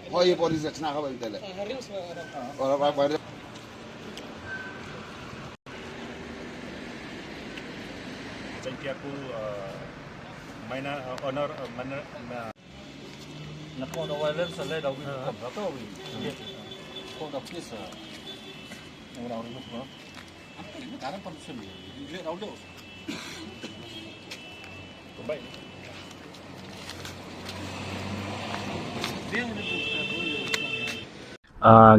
Oh iya polis nak apa itu lah? Orang apa? Janji aku mana honor mana nak kau dah violence le dah win kau tahu win kau dah kes orang itu apa ini sekarang permission dia dah dah kembali.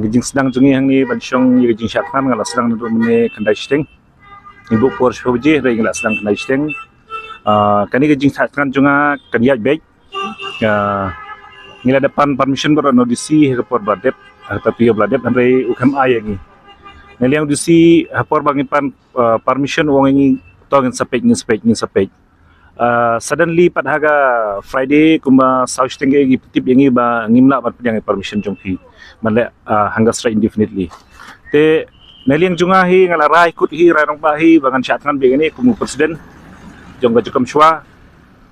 Gijing sedang jungi hang ni bansyong gijing syatkan ngala sedang duduk mene kendai steng ibu por shoji rai ngala sedang kendai steng kani gijing syatkan junga kaniat baik ngila depan permission ber nodisi ke por bladep tapi bladep rai ukam ayangi neli yang disi por bangipan permission wong ngi tongin sepek suddenly pada harga Friday kuma South Tengge gi tip yangi ba ngimla bat yang permission jongki male hangga straight indefinitely te neliang junga hi ngala rai kut hi rai rong bahi bangan syatkan begini kumu presiden jongga jukam shwa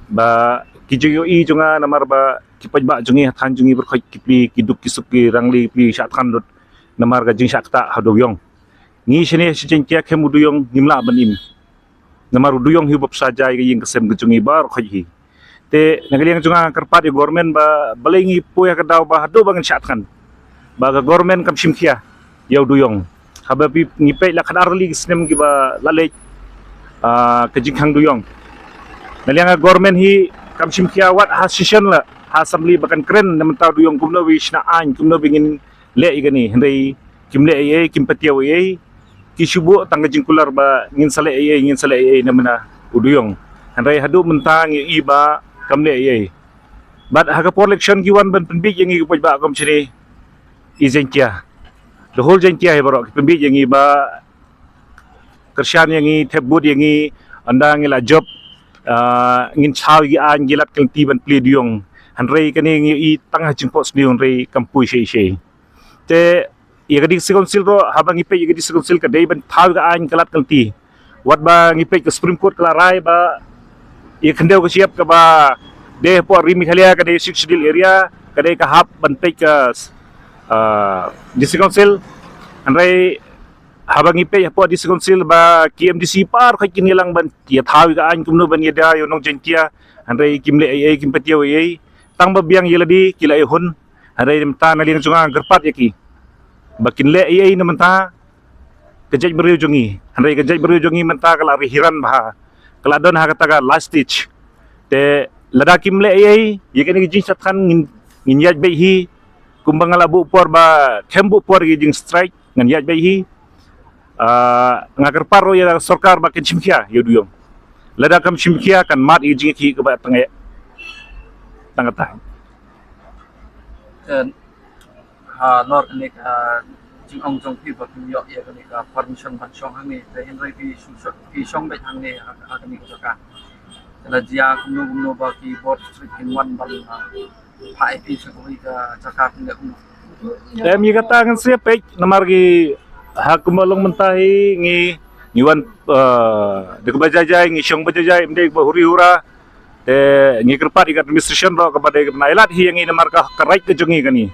ba kijoi junga namar ba kipaj ba jungi han jungi berkhoi kipli kiduk kisuk ki rangli pi syatkan dot namar ga jing syakta hadoyong ni sini sejengkia kemuduyong ngimla banim namar duyong hibop saja yang kesem gejungi bar khoi te nagaliang junga kerpat di government ba balengi puya kedau ba hado bangan syatkan ba government kam simkia yau duyong hababi ngipe la kadarli snem gi ba lalej kejinghang duyong naliang government hi kam simkia wat hasishan la assembly bakan keren namta duyong kumno wishna an kumno bingin le igani hendai kimle ai kimpatiaw ai kisubu tangga jingkular ba ngin sale namana uduyong handai hadu mentang iba kamle ai but haga por election giwan ban penbik yang ibu ba kom chini izenkia the whole jenkia he barok penbik yang iba kersian yang i tebud yang i anda ngila job ngin chaw gi an gilat kelti ban pli duyong handai kani i tangah jingpos diong rei kampui she te yagadi sekonsil ro habang ipe yagadi sekonsil ka day ban thau ga an kalat kalti wat ba ngipe ke Supreme Court kala rai ba ye khandeu ka siap ka ba de po rimi khalia ka de six deal area ka de ka hap ban pe ka di sekonsil anrai habang ipe po di sekonsil ba KMDC par ka kinilang ban ya thau ga an kumno ban yada yo nong jentia anrai kimle ai kimpatiaw ai tang ba biang yeladi kila ai hun anrai mta naling junga gerpat yaki bakin le ai na menta kejaj beriu jongi handai kejaj beriu jongi menta kala rihiran bah kala don ha kata last stitch te ladakim le ai yekani jing satkan ngin yaj bai hi kumbang ala bu por ba kembu por gi jing strike ngan yaj bai hi ngagar paro ya sarkar bakin chimkia yoduyong ladakam chimkia kan mat i jing ki ke ba tangay tangata nor kene ka jing ong jong pi ba kin yo ya kene ka permission ban chong hang ni te in rai pi song be hang ni ha kene ko ka la jia kumno ba ki board street in one ban pai pi sa ko ka jaka kin le kumno mi kata kan sia pe namar gi ha kumalong mentahi ngiwan de bajajai ngisong bajajai mde ba huri hura te ngi kerpat ikat administration ro kepada nailat hi yang ini namar ka karai ke jongi kani